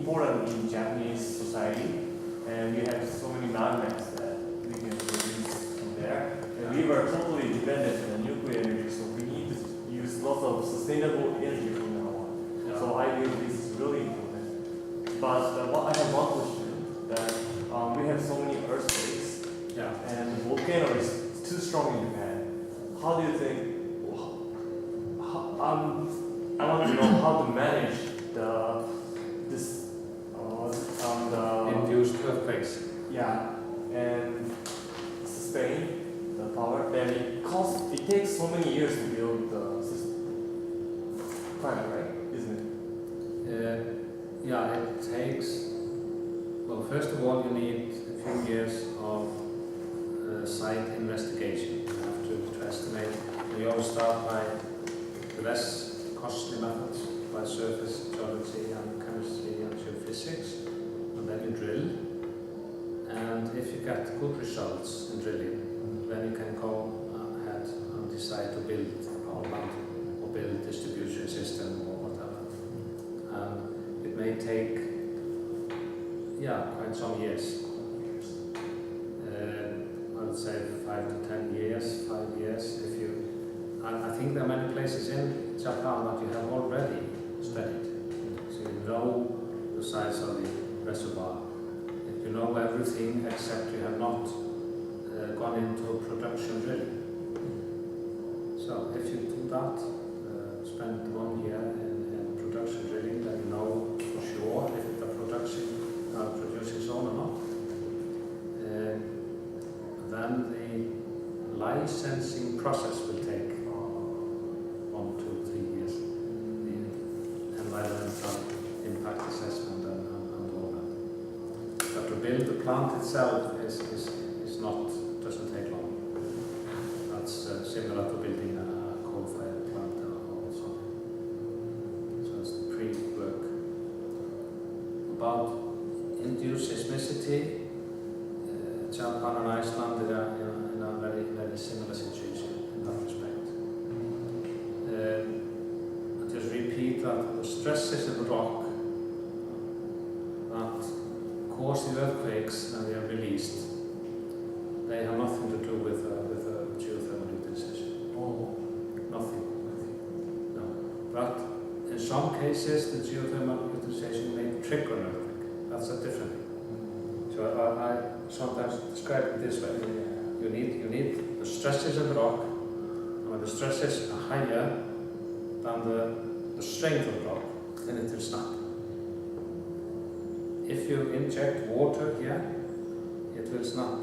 important in Japanese society, and we have so many magnets that we can produce from there. And we were totally dependent on nuclear energy, so we need to use lots of sustainable energy from now on. Yeah. So I feel this is really important. But I have one question, that we have so many earthquakes, and the volcano is too strong in Japan. How do you think, I want to know how to manage the induced earthquakes. Yeah, and sustain the power. Then it takes so many years to build the system. Climate, right? Isn't it? Yeah, it takes. Well, first of all, you need a few years of site investigation. You have to estimate. We always start by the less costly methods, by surface geology and chemistry and geophysics, and then you drill. And if you get good results in drilling, then you can go ahead and decide to build a power plant or build a distribution system or whatever. And it may take, quite some years. I would say 5 to 10 years, 5 years. I think there are many places in Japan that you have already studied. So you know the size of the reservoir. You know everything except you have not gone into production drilling. So if you do that, spend 1 year in production drilling, then you know for sure if the production producing zone or not. Then the licensing process will take 1 to 3 years. The environmental impact assessment and all that. But to build the plant itself doesn't take long. That's similar to building a coal-fired plant or something. So it's the pre-work. About induced seismicity, Japan and Iceland are in a very, very similar situation in that respect. I just repeat that the stresses in the rock that cause the earthquakes when they are released, they have nothing to do with geothermal utilization. Oh. Nothing. No. But in some cases, the geothermal utilization may trigger an earthquake. That's a different thing. So I sometimes describe it this way. You need the stresses in the rock, and when the stresses are higher than the strength of the rock, then it will snap. If you inject water here, it will snap a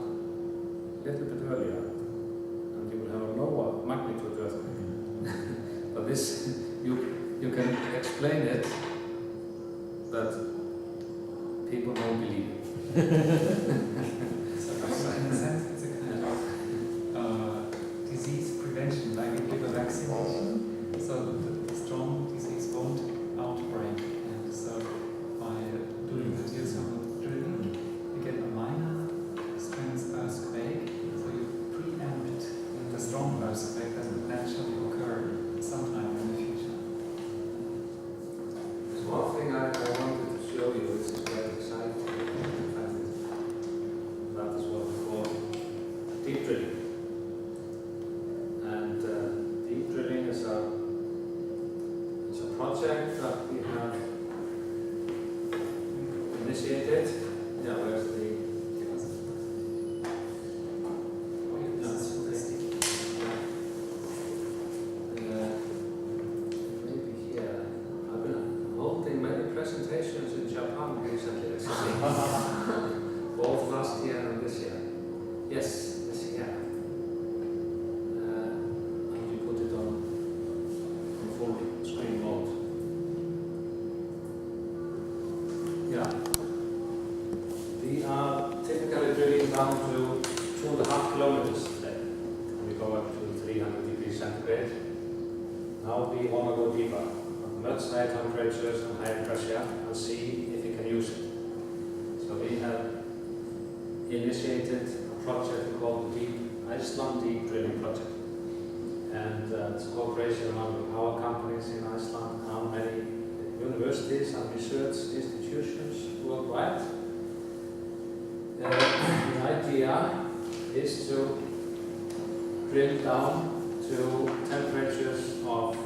little bit earlier, and you will have a lower magnitude earthquake. But this, you can explain it, but people won't believe it. So in a sense, it's a kind of disease prevention, like you give a vaccination, so the strong disease won't outbreak. And so by doing the geothermal drilling, you get a minor strength earthquake, so you preempt the strong earthquake that would naturally occur sometime in the future. There's one thing I wanted to show you, which is very exciting. That is what we call deep drilling. And deep drilling is a project that we have initiated. Yeah, where's the... maybe here. I've been holding many presentations in Japan recently, both last year and this year. Yes, this year. And you put it on full screen mode. Yeah. We are typically drilling down to 2.5 kilometers today. And we go up to 300 degrees centigrade. Now we want to go deeper, much higher temperatures and higher pressure, and see if we can use it. So we have initiated a project called the Iceland Deep Drilling Project. And it's a cooperation among the power companies in Iceland and many universities and research institutes institutions worldwide. The idea is to drill down to temperatures of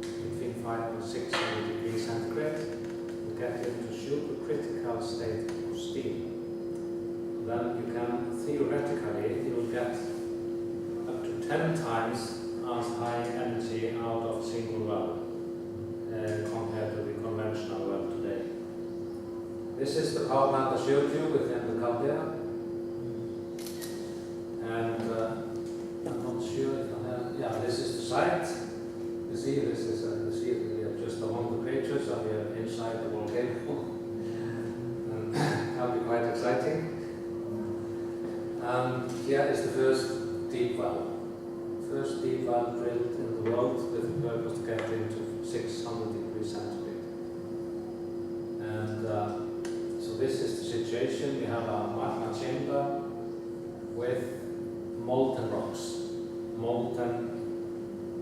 between 5 and 600 degrees centigrade to get into supercritical state of steam. Then you can theoretically you will get up to 10 times as high energy out of a single well compared to the conventional well today. This is the power plant I showed you within the caldera. And I'm not sure if I have, yeah, this is the site. You see, this is, you see we are just along the craters and we are inside the volcano. And that'll be quite exciting. And here is the first deep well. First deep well drilled in the world with the purpose to get into 600 degrees centigrade. And so this is the situation. We have a magma chamber with molten rocks, molten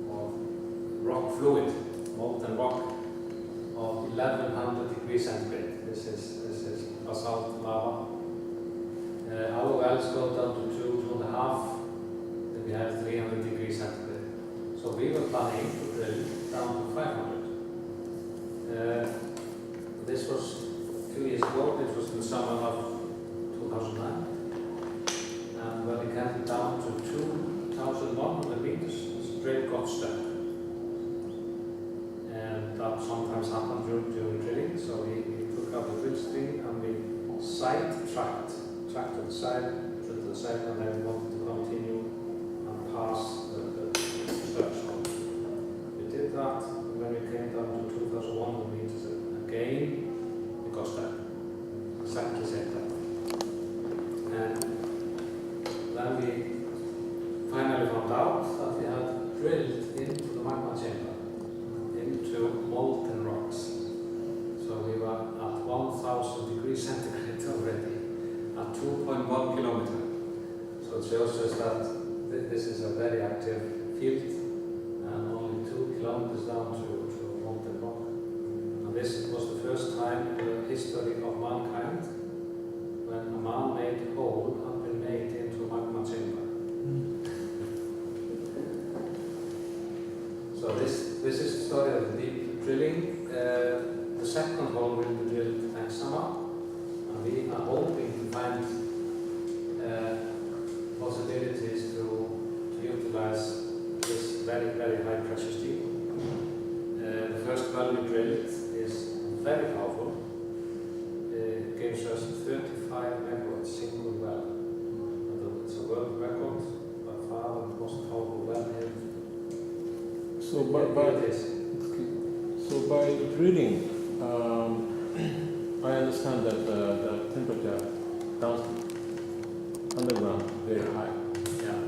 or rock fluid, molten rock of 1100 degrees centigrade. This is basalt lava. Our wells go down to 2.5, then we have 300 degrees centigrade. So we were planning to drill down to 500. This was 2 years ago, it was in the summer of 2009. And when we came down to 2,100 meters, the drill got stuck. And that sometimes happened during drilling, so we took out the drill string and we side-tracked to the side, and then we wanted to continue and pass the threshold. We did that, and when we came down to 2,100 meters again, we got stuck. Exactly the same time. And then we finally found out that we had drilled into the magma chamber, into molten rocks. So we were at 1,000 degrees centigrade already, at 2.1 kilometers. So it shows us that this is a very active field and only 2 kilometers down to molten rock. And this was the first time in the history of mankind when a man-made hole had been made into a magma chamber. So this is the story of the deep drilling. The second hole will be drilled next summer. We are hoping to find possibilities to utilize this very, very high pressure steam. The first well we drilled is very powerful. It gives us 35 megawatts single well. It's a world record, by far the most powerful well here. So by drilling, I understand that the temperature down underground very high. Yeah.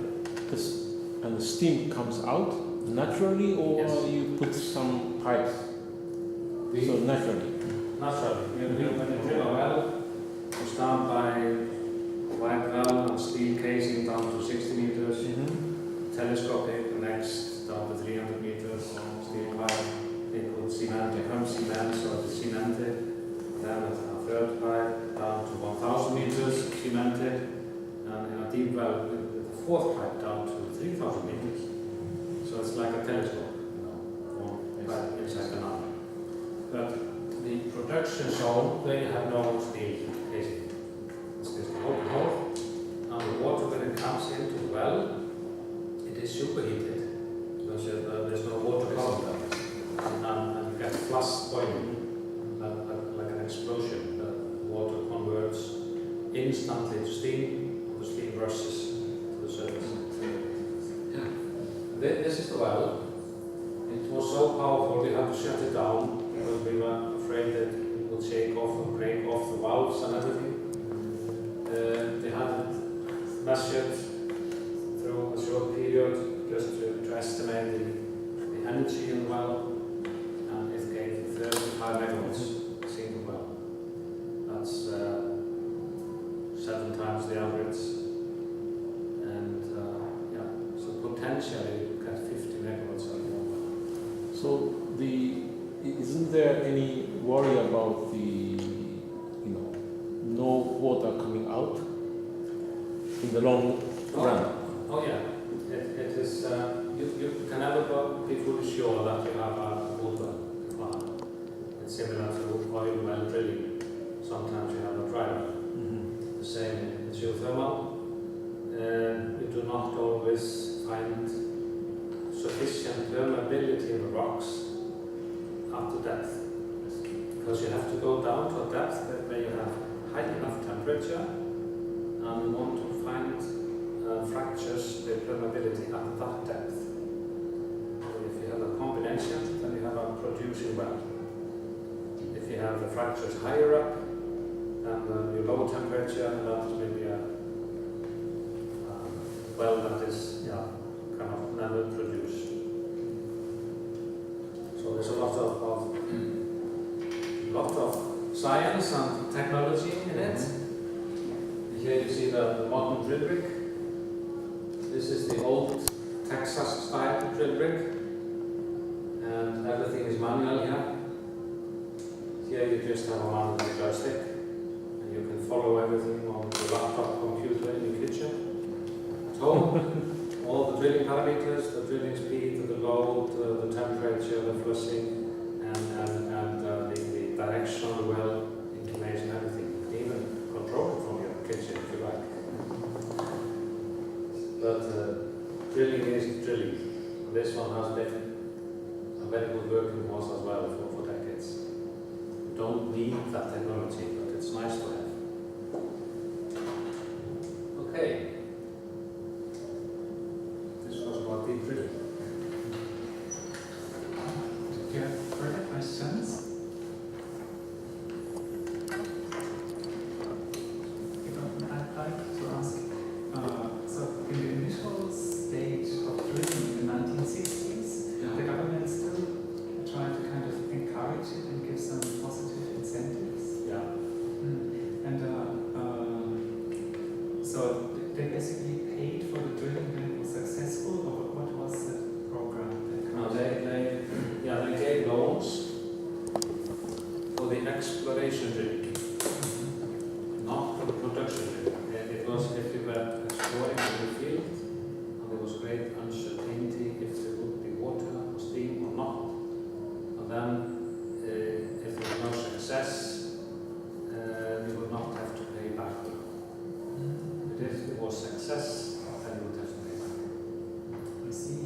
And the steam comes out naturally, or Yes. you put some pipes? So naturally. Naturally. When you drill a well, you start by wide well and steel casing down to 60 meters, telescopic, next down to 300 meters, steel pipe, they put cement, they pump cement, so it's cemented. Then a third pipe down to 1,000 meters, cemented, and in a deep well with the fourth pipe down to 3,000 meters. So it's like a telescope, one pipe inside another. But the production zone, they have no steel casing. It's just an open hole, and the water when it comes into the well, it is superheated because there's no water column there, and you get flash boiling. Like an explosion, the water converts instantly to steam, and the steam rushes to the surface. This is the well. It was so powerful we had to shut it down because we were afraid that it would shake off and break off the valves and everything. They had it measured through a short period just to estimate the energy in the well, and it gave 35 megawatts. Single well. That's 7 times the average, and so potentially you get 50 megawatts out of one well. So isn't there any worry about the long run. Oh yeah, it is, you can never be fully sure that you have a good well. It's similar to oil well drilling. Sometimes you have a dry well. The same in geothermal. You do not always find sufficient permeability in the rocks up to depth. Because you have to go down to a depth where you have high enough temperature and you want to find fractures with permeability at that depth. So if you have a combination, then you have a producing well. If you have the fractures higher up, then you low temperature, that is maybe a well that is kind of never produced. So there's a lot of science and technology in it. Here you see the modern drill rig. This is the old Texas style drill rig, and everything is manual here. Here you just have a manual joystick, and you can follow everything on the laptop computer in your kitchen. At home, all the drilling parameters, the drilling speed, the load, the temperature, the flushing, and the direction of the well, inclination, everything. You can even control it from your kitchen if you like. But drilling is drilling. This one has been a very good working horse as well for decades. You don't need that technology, but it's nice to have. Okay. This was about deep drilling. Do you have further questions? I'd like to ask, so in the initial stage of drilling in the 1960s, the government still tried to kind of encourage it and give some positive incentives. Yeah. And so they basically paid for the drilling when it was successful, or what was the program? No, they gave loans for the exploration drilling, not for the production drilling. It was if you were exploring in the field and there was great uncertainty if there would be water or steam or not. And then if there was no success, you would not have to pay back. But if there was success, then you would have to pay back. I see.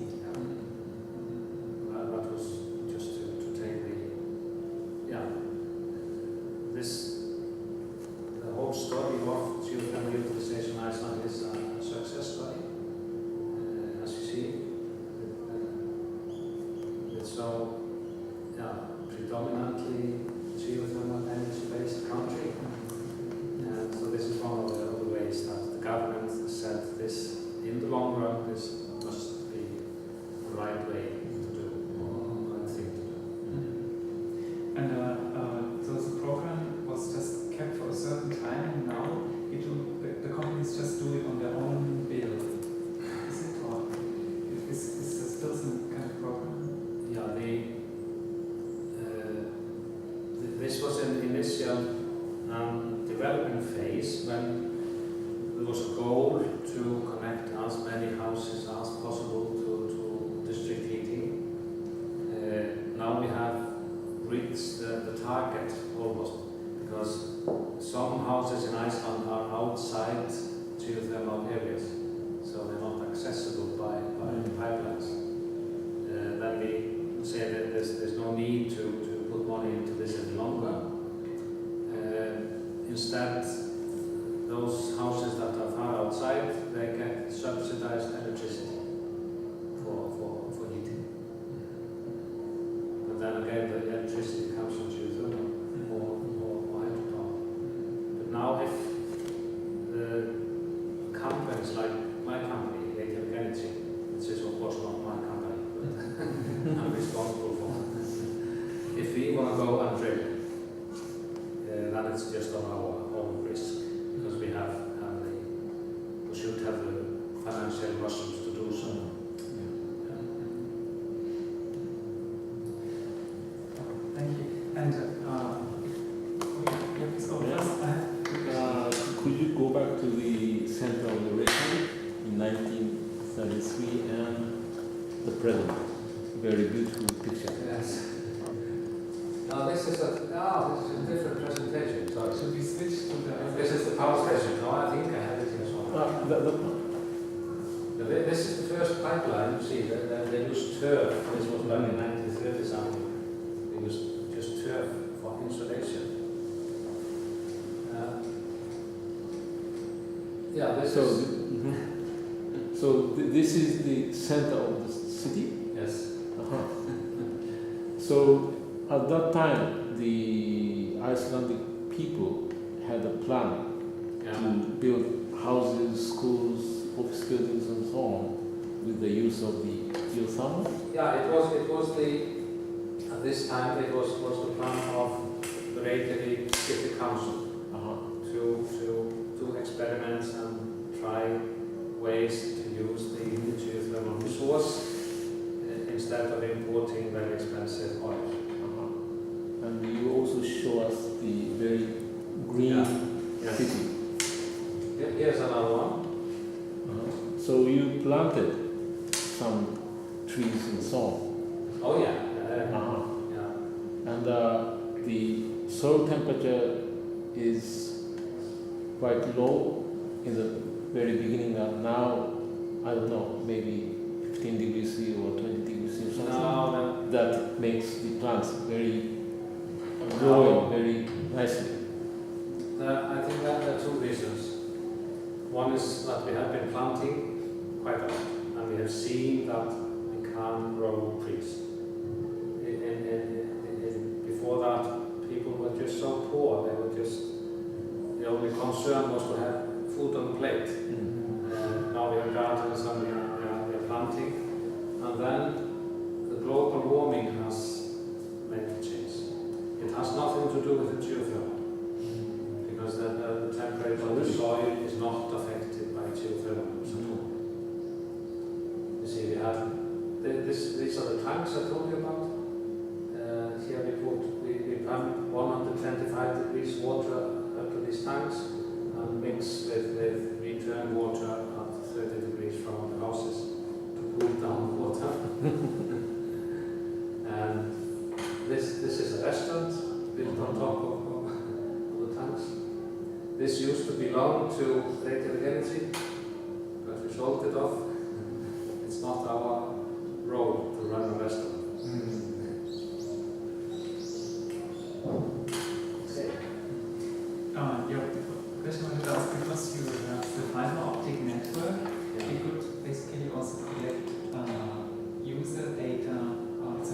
That was just to take the whole story of geothermal utilization in Iceland is a success story. As you see, it's so predominantly geothermal energy-based country. And so this is one of the ways that the government said this, in the long run, this must be the right way to do, or the right thing to do. And so the program was just kept for a certain time, and now the companies just do it on their own bill. Is it, or is there still some kind of program? Yeah, this was an initial development phase when there was a goal to connect as many houses as possible to district heating. Now we have reached the target almost, because some houses in Iceland are outside geothermal areas, so they're not accessible by pipelines. Then we say that there's no need to put money into this any longer. Instead, those houses that are far outside, they get subsidized electricity for heating. But then again, the electricity comes from geothermal or hydropower. But now if the companies like my company, Reykjavik Energy, which is of course not my company, but I'm responsible for it. If we want to go and drill, then it's just on our own risk, because we should have the financial muscles to do so. Thank you. And could you go back to the center of the Reykjavik? 1993 and the present. Very beautiful picture. Yes. Now this is a different presentation. Sorry. Should we switch to the? This is the power station. No, I think I have it here somewhere. This is the first pipeline. You see that they used turf. This was back in 1930 something. They used just turf for insulation. Yeah, this is. So this is the center of the city. Yes. So at that time, the Icelandic people had a plan Yeah. to build houses, schools, office buildings, and so on, with the use of the geothermal. Yeah, it was the at this time it was the plan of the Reykjavik City Council to do experiments and try ways to use the geothermal resource instead of importing very expensive oil. And you also show us the very green Yes. city. Here's another one. So you planted some trees and so on. Oh yeah. Yeah. And the soil temperature is quite low in the very beginning, and now, I don't know, maybe 15 degrees C or 20 degrees C or something. No, That makes the plants very growing very nicely. I think that there are two reasons. One is that we have been planting quite a lot, and we have seen that we can grow trees. Before that, people were just so poor, the only concern was to have food on the plate. Now we have gardens and we are planting, and then the global warming has made a change. It has nothing to do with the geothermal, because the temperature of the soil is not affected by geothermal at all. You see, we have these are the tanks I told you about. Here we pump 125 degrees water up to these tanks and mix with return water at 30 degrees from the houses to cool down the water. And this is a restaurant built on top of the tanks. This used to belong to Reykjavik Energy, but we sold it off. It's not our role to run a restaurant. Your question wanted to ask, because you have the fiber optic network, you could basically also collect user data, etc.,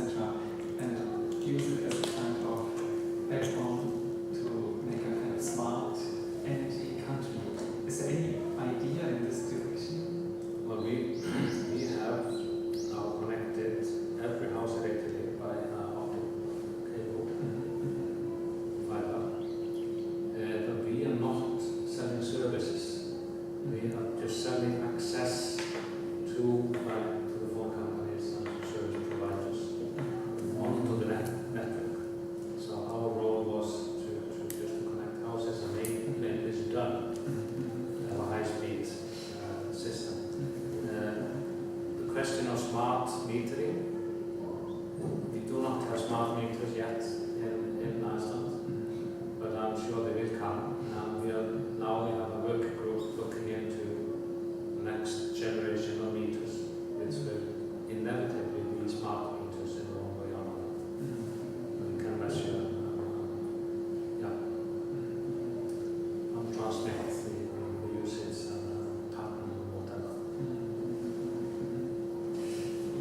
and use it as a kind of backbone to make a kind of smart energy country. Is there any idea in this direction? Well, we have now connected every house in Reykjavik by optic cable, fiber. But we are not selling services. We are just selling access to the phone companies and service providers onto the network. So our role was to just connect houses and make this done. Have a high-speed system. The question of smart metering, we do not have smart meters yet in Iceland, but I'm sure they will come. And we have a working group looking into the next generation of meters, which will inevitably be smart meters in one way or another. We can measure, and transmit the usage and pattern and whatever.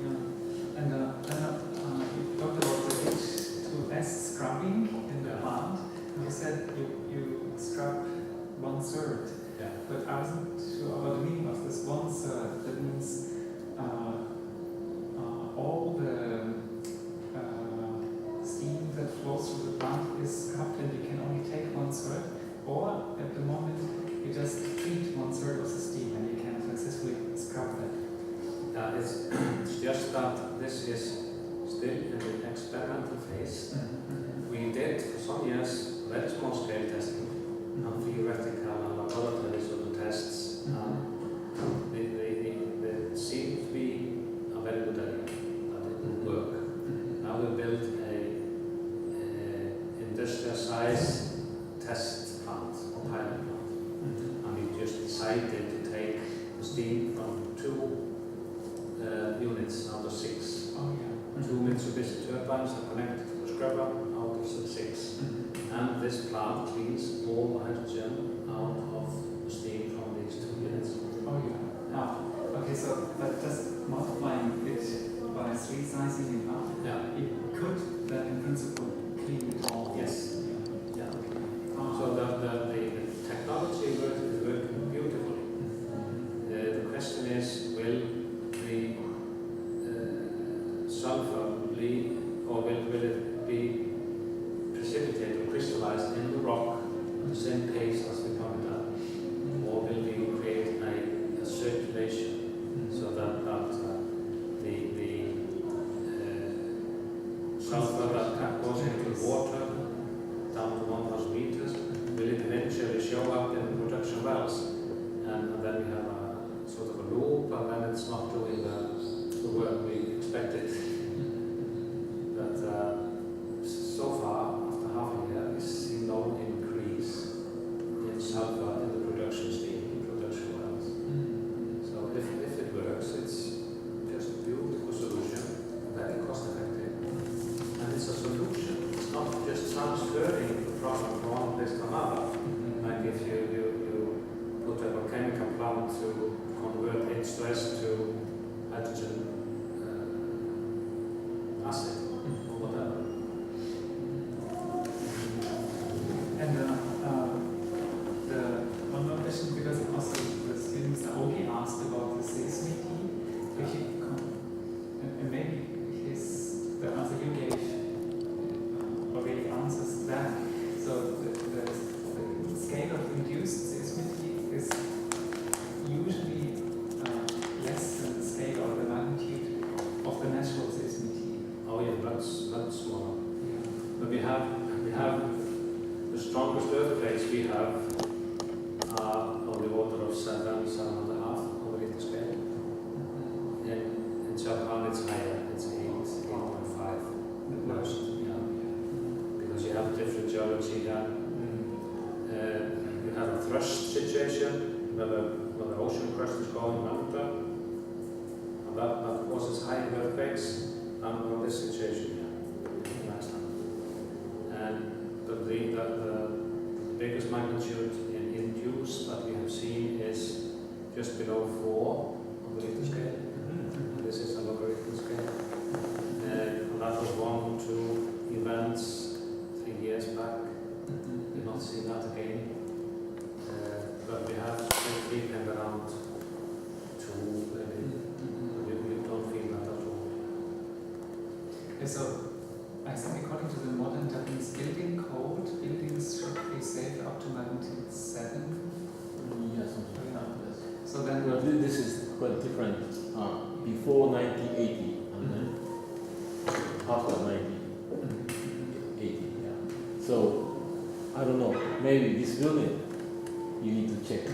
Yeah. And you talked about the H2S scrubbing in the plant. You said you scrub 1/3. Yeah. But I wasn't sure about the meaning of this 1/3. That means all the steam that flows through the plant is scrubbed and you can only take 1/3. Or at the moment you just treat 1/3 of the steam and you can successfully scrub that. It's just that this is still in the experimental phase. We did for some years very small scale testing and theoretical and laboratory sort of tests. The sea size test plant or pilot plant. And we just decided to take steam from 2 units out of 6. Oh, yeah. 2 Mitsubishi turbines are connected to the scrubber out of the 6. And this plant cleans all the hydrogen out of the steam from these 2 units. Oh, yeah. Okay, so but just multiplying it by resizing it up, Yeah. it could then in principle clean it all. Yes. Yeah. Yeah. Okay. So the technology is working beautifully. The question is, will the sulfur leak, or will it be precipitated or crystallized in the rock at the same pace as we pump it up, or will we create a circulation so that the sulfur that goes into the water down to 1,000 meters, will it eventually show up in the production wells, and then we have a sort of a loop, and then it's not doing the work we expected. But so far, after half a year, we see no increase in sulfur in the production steam, in production wells. So if it works, it's just a beautiful solution, very cost effective. And it's a solution. It's not just transferring the problem from one place to another. Like if you put up a chemical plant to convert H2S to hydrogen acid or whatever. And the one more question, because also the students are only asked about the seismicity, if you and maybe the answer you gave already answers that. So the scale of induced seismicity is usually less than the scale or the magnitude of the natural seismicity. Oh yeah, that's smaller. Yeah. But we have the strongest earthquakes we have are on the order of 7.5 over Richter scale. In Japan it's higher, it's 8.5 at most. Yeah. Because you have different geology here. You have a thrust situation where the ocean crust is going under, and that causes high earthquakes, and on this situation here in Iceland. But the biggest magnitude in induced that we have seen is just below 4 on the Richter scale. And this is a logarithmic scale. And that was 1 or 2 events 3 years back. We've not seen that again. But we have been around 2, maybe. We don't feel that at all. Yeah, so I think according to the modern Japanese building code, buildings should be safe up to magnitude 7. Yes, something like that, yes. So then Well, this is quite different. Before 1980 and then after 1980, yeah. So, I don't know, maybe this building you need to check.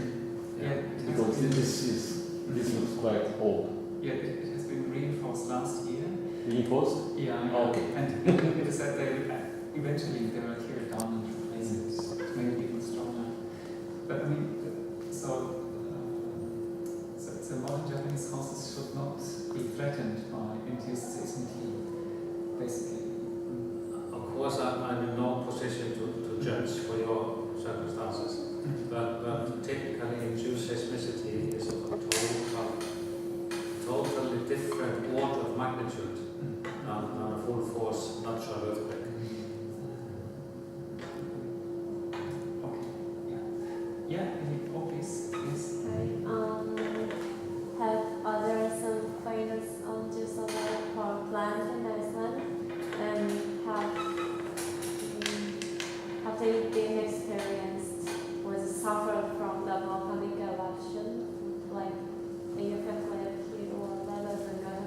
yeah, Because this looks quite old. yeah, it has been reinforced last year. Reinforced? Yeah, Oh, okay. and it is that eventually they will tear it down and replace it to make it even stronger. But I mean, so modern Japanese houses should not be threatened by induced seismicity, basically. Of course, I'm in no position to judge for your circumstances, but typically induced seismicity is of a totally different order of magnitude than a full force natural earthquake. Okay. Yeah, please. Yes. Have there some famous geothermal power plant in Iceland, and have they been experienced or suffered from the volcanic eruption, like Eyjafjallajökull or Baseload?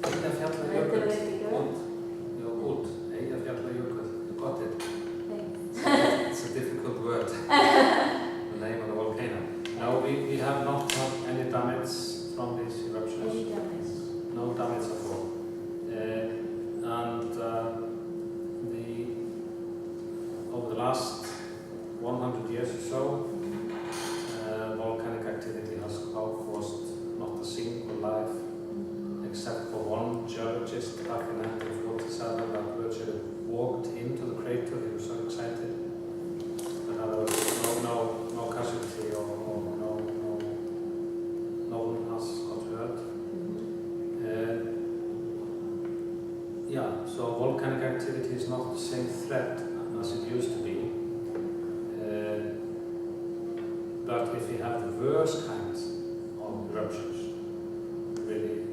Eyjafjallajökull. Good. Eyjafjallajökull. You got it. Thanks. It's a difficult word. The name of the volcano. No, we have not had any damage from these eruptions. Any damage? No damage at all. And the last 100 years or so, volcanic activity has caused not a single life, except for one geologist back in 1947 that virtually walked into the crater. He was so excited. But there was no casualty or no one has got hurt. Yeah, so volcanic activity is not the same threat as it used to be. But if we have the worst kinds of eruptions, really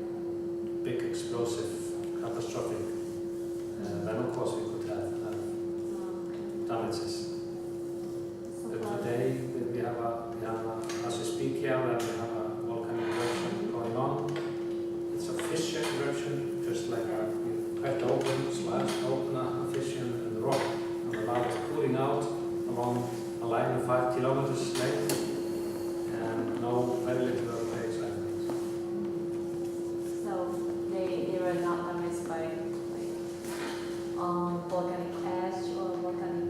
big, explosive, catastrophic, then of course we could have damages. But today we have as we speak here, we have a volcanic eruption going on. It's a fissure eruption, just like you cut open, slash open a fissure in the rock, and the lava is cooling out along a line of 5 kilometers length, and very little earthquakes or anything. So they were not damaged by volcanic ash or volcanic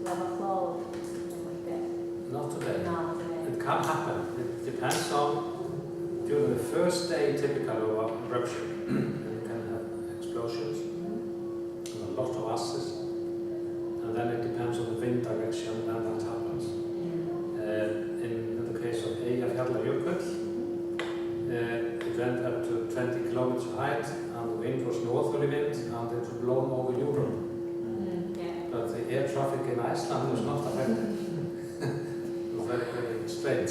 lava flow, something like that. Not today. Not today. It can happen. It depends on, during the first day typical of eruption, you can have explosions, and a lot of ashes, and then it depends on the wind direction when that happens. In the case of Eyjafjallajökull, it went up to 20 kilometers height, and the wind was northerly wind, and it was blown over Europe. Yeah. But the air traffic in Iceland was not affected. It was very, very straight.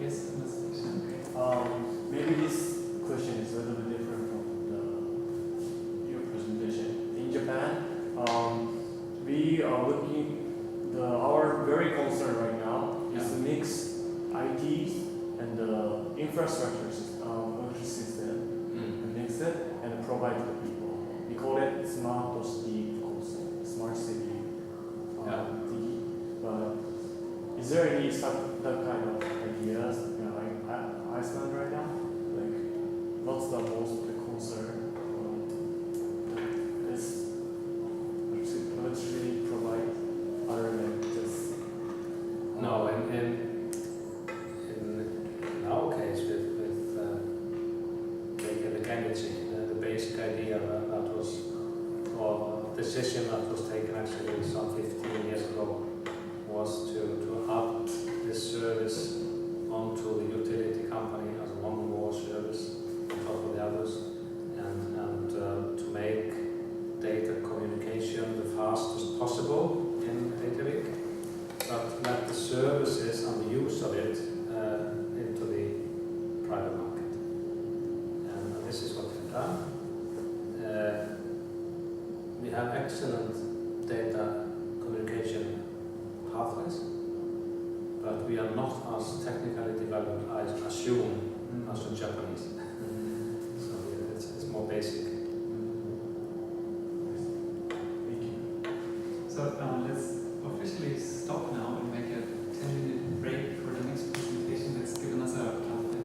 Yes, investigation. Maybe this question is a little bit different from your presentation. In Japan, we are looking, our very concern right now is to mix IT and the infrastructure system, and mix it and provide to the people. We call it smart city concept, smart city. But is there any that kind of ideas in Iceland right now? Like, what's the most concern? Let's really provide other than just. No, in our case with Reykjavik Energy, the basic idea that was, or decision that was taken actually some 15 years ago, was to add this service onto the utility company as one more service on top of the others, and to make data communication the fastest possible in Reykjavik, but let the services and the use of it into the private market. And this is what we've done. We have excellent data communication pathways, but we are not as technically developed, I assume, as the Japanese. So it's more basic. So